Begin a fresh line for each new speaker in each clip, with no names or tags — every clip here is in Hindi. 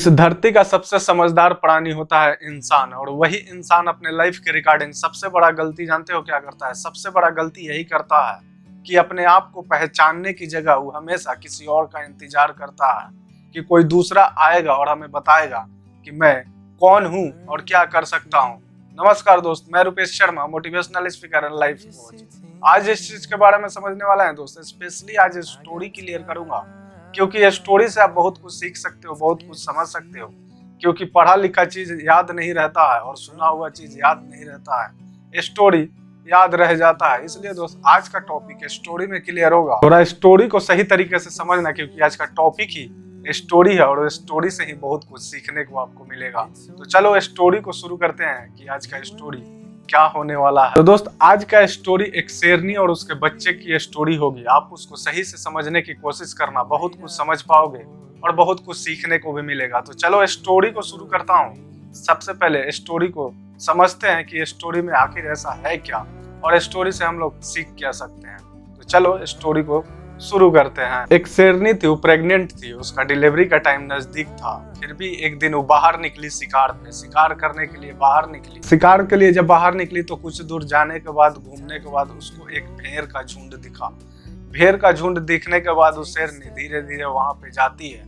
इस धरती का सबसे समझदार प्राणी होता है इंसान, और वही इंसान अपने लाइफ के रिगार्डिंग सबसे बड़ा गलती जानते हो क्या करता है? सबसे बड़ा गलती यही करता है कि अपने आप को पहचानने की जगह वो हमेशा किसी और का इंतजार करता है कि कोई दूसरा आएगा और हमें बताएगा कि मैं कौन हूँ और क्या कर सकता हूँ। नमस्कार दोस्त, मैं Rupesh Sharma, motivational speaker and life coach. आज इस चीज के बारे में समझने वाला है दोस्त। स्पेशली आज स्टोरी क्लियर करूंगा, क्योंकि ये स्टोरी से आप बहुत कुछ सीख सकते हो, बहुत कुछ समझ सकते हो। क्योंकि पढ़ा लिखा चीज याद नहीं रहता है और सुना हुआ चीज याद नहीं रहता है, स्टोरी याद रह जाता है। इसलिए दोस्त आज का टॉपिक स्टोरी में क्लियर होगा। थोड़ा स्टोरी को सही तरीके से समझना, क्योंकि आज का टॉपिक ही स्टोरी है और स्टोरी से ही बहुत कुछ सीखने को आपको मिलेगा। तो चलो स्टोरी को शुरू करते हैं कि आज का स्टोरी क्या होने वाला है। तो दोस्त आज का स्टोरी एक शेरनी और उसके बच्चे की स्टोरी होगी। आप उसको सही से समझने की कोशिश करना, बहुत कुछ समझ पाओगे और बहुत कुछ सीखने को भी मिलेगा। तो चलो स्टोरी को शुरू करता हूँ। सबसे पहले स्टोरी को समझते हैं कि स्टोरी में आखिर ऐसा है क्या और स्टोरी से हम लोग सीख क्या सकते हैं। तो चलो स्टोरी को शुरू करते हैं। एक शेरनी थी, वो प्रेग्नेंट थी, उसका डिलीवरी का टाइम नजदीक था। फिर भी एक दिन वो बाहर निकली शिकार पे, शिकार करने के लिए बाहर निकली। शिकार के लिए जब बाहर निकली तो कुछ दूर जाने के बाद, घूमने के बाद उसको एक भेड़ का झुंड दिखा। भेड़ का झुंड दिखने के बाद वो शेरनी धीरे धीरे वहां पे जाती है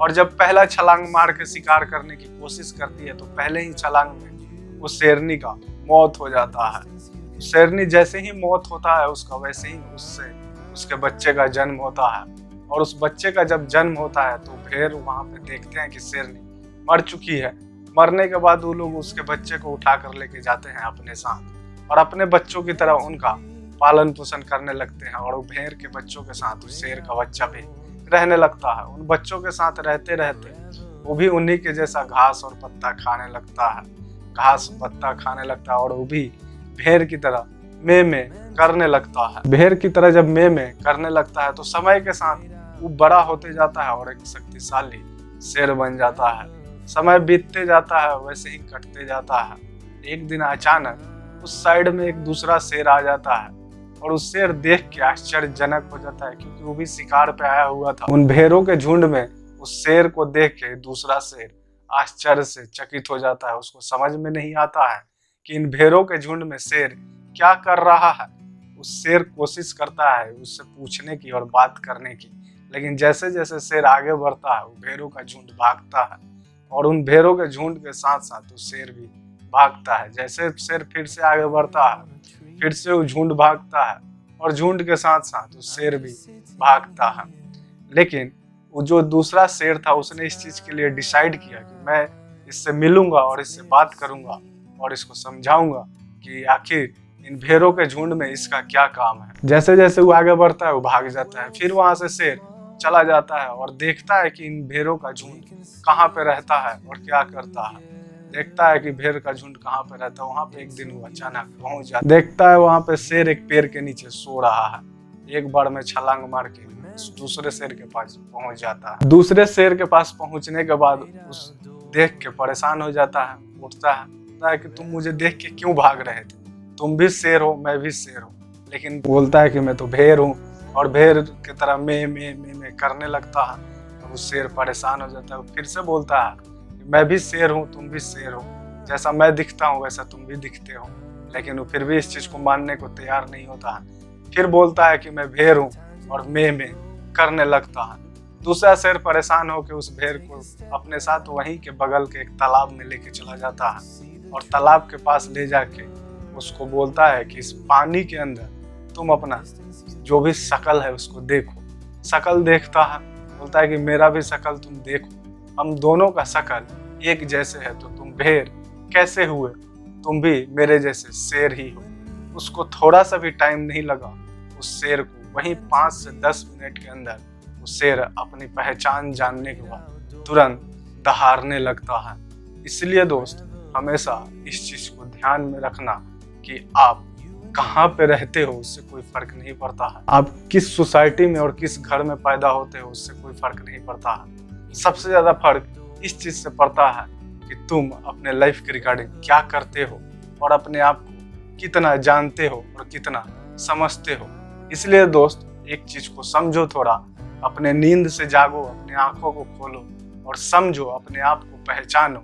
और जब पहला छलांग मार के शिकार करने की कोशिश करती है तो पहले ही छलांग में उस शेरनी का मौत हो जाता है। शेरनी जैसे ही मौत होता है उसका, वैसे ही उसके बच्चे का जन्म होता है। और उस बच्चे का जब जन्म होता है तो भेड़ वहां पे देखते हैं कि शेरनी मर चुकी है। मरने के बाद वो लोग उसके बच्चे को उठा कर लेके जाते हैं अपने साथ और अपने बच्चों की तरह उनका पालन पोषण करने लगते हैं। और वो भेड़ के बच्चों के साथ उस शेर का बच्चा भी रहने लगता है। उन बच्चों के साथ रहते रहते वो भी उन्हीं के जैसा घास और पत्ता खाने लगता है, घास पत्ता खाने लगता है और वो भी भेड़ की तरह में करने लगता है। भेड़ की तरह जब में करने लगता है तो समय के साथ वो बड़ा होते जाता है और एक शक्तिशाली शेर बन जाता है। समय बीतते जाता है, वैसे ही कटते जाता है। एक दिन अचानक उस साइड में एक दूसरा शेर आ जाता है और उस शेर देख के आश्चर्यजनक हो जाता है, क्योंकि वो भी शिकार पे आया हुआ था। उन भेड़ों के झुंड में उस शेर को देख के दूसरा शेर आश्चर्य से चकित हो जाता है। उसको समझ में नहीं आता है कि इन भेड़ों के झुंड में शेर क्या कर रहा है। उस शेर कोशिश करता है उससे पूछने की और बात करने की, लेकिन जैसे जैसे शेर आगे बढ़ता है वो भेड़ों का झुंड भागता है और उन भेड़ों के झुंड के साथ साथ वो शेर भी भागता है। जैसे शेर फिर से आगे बढ़ता है, फिर से वो झुंड भागता है और झुंड के साथ साथ वो शेर भी भागता है। लेकिन वो जो दूसरा शेर था उसने इस चीज के लिए डिसाइड किया कि मैं इससे मिलूंगा और इससे बात करूंगा और इसको समझाऊंगा कि आखिर इन भेड़ों के झुंड में इसका क्या काम है। जैसे जैसे वो आगे बढ़ता है वो भाग जाता है। फिर वहां से शेर चला जाता है और देखता है कि इन भेड़ों का झुंड कहाँ पे रहता है और क्या करता है। देखता है कि भेड़ का झुंड कहाँ पे रहता है। वहां पे एक दिन वो अचानक पहुंच जाता है, देखता है वहां पे शेर एक पेड़ के नीचे सो रहा है। एक बार में छलांग मार के दूसरे शेर के पास पहुंच जाता है। दूसरे शेर के पास पहुंचने के बाद उस देख के परेशान हो जाता है, उठता है कि तुम मुझे देख के क्यों भाग रहे थे? तुम भी शेर हो, मैं भी शेर हूँ। लेकिन बोलता है कि मैं तो भेड़ हूँ और भेड़ की तरह में करने लगता है। तो वो शेर परेशान हो जाता है, फिर से बोलता है कि मैं भी शेर हूँ, तुम भी शेर हो, जैसा मैं दिखता हूँ वैसा तुम भी दिखते हो। लेकिन वो फिर भी इस चीज को मानने को तैयार नहीं होता है। फिर बोलता है कि मैं भेड़ हूँ और में करने लगता है। दूसरा शेर परेशान होकर उस भेड़ को अपने साथ वहीं के बगल के एक तालाब में लेके चला जाता है और तालाब के पास ले जाके उसको बोलता है कि इस पानी के अंदर तुम अपना जो भी शकल है उसको देखो। शकल देखता है, बोलता है कि मेरा भी शकल तुम देखो, हम दोनों का शकल एक जैसे है, तो तुम भेड़ कैसे हुए? तुम भी मेरे जैसे शेर ही हो। उसको थोड़ा सा भी टाइम नहीं लगा। उस शेर को वहीं 5 से 10 मिनट के अंदर उस शेर अपनी पहचान जानने के बाद तुरंत दहाड़ने लगता है। इसलिए दोस्त हमेशा इस चीज को ध्यान में रखना कि आप कहाँ पे रहते हो उससे कोई फर्क नहीं पड़ता है। आप किस सोसाइटी में और किस घर में पैदा होते हो उससे कोई फर्क नहीं पड़ता है। सबसे ज्यादा फर्क इस चीज से पड़ता है कि तुम अपने लाइफ के रिगार्डिंग क्या करते हो और अपने आप को कितना जानते हो और कितना समझते हो। इसलिए दोस्त एक चीज को समझो, थोड़ा अपने नींद से जागो, अपने आंखों को खोलो और समझो, अपने आप को पहचानो।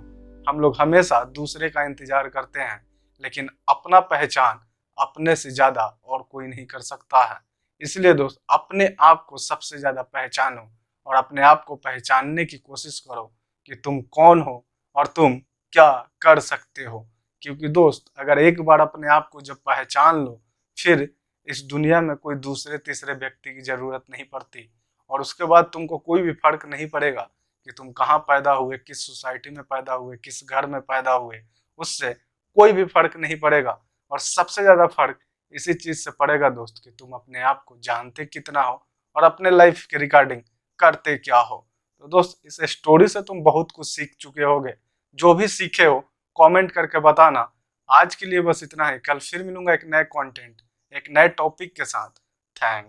हम लोग हमेशा दूसरे का इंतजार करते हैं, लेकिन अपना पहचान अपने से ज्यादा और कोई नहीं कर सकता है। इसलिए दोस्त, अपने आप को सबसे ज्यादा पहचानो और अपने आप को पहचानने की कोशिश करो कि तुम कौन हो और तुम क्या कर सकते हो। क्योंकि दोस्त, अगर एक बार अपने आप को जब पहचान लो, फिर इस दुनिया में कोई दूसरे तीसरे व्यक्ति की जरूरत नहीं पड़ती। और उसके बाद तुमको कोई भी फर्क नहीं पड़ेगा कि तुम कहाँ पैदा हुए, किस सोसाइटी में पैदा हुए, किस घर में पैदा हुए, उससे कोई भी फर्क नहीं पड़ेगा। और सबसे ज्यादा फर्क इसी चीज से पड़ेगा दोस्त कि तुम अपने आप को जानते कितना हो और अपने लाइफ के रिगार्डिंग करते क्या हो। तो दोस्त, इस स्टोरी से तुम बहुत कुछ सीख चुके होगे। जो भी सीखे हो कमेंट करके बताना। आज के लिए बस इतना ही। कल फिर मिलूंगा एक नए कंटेंट, एक नए टॉपिक के साथ। थैंक्स।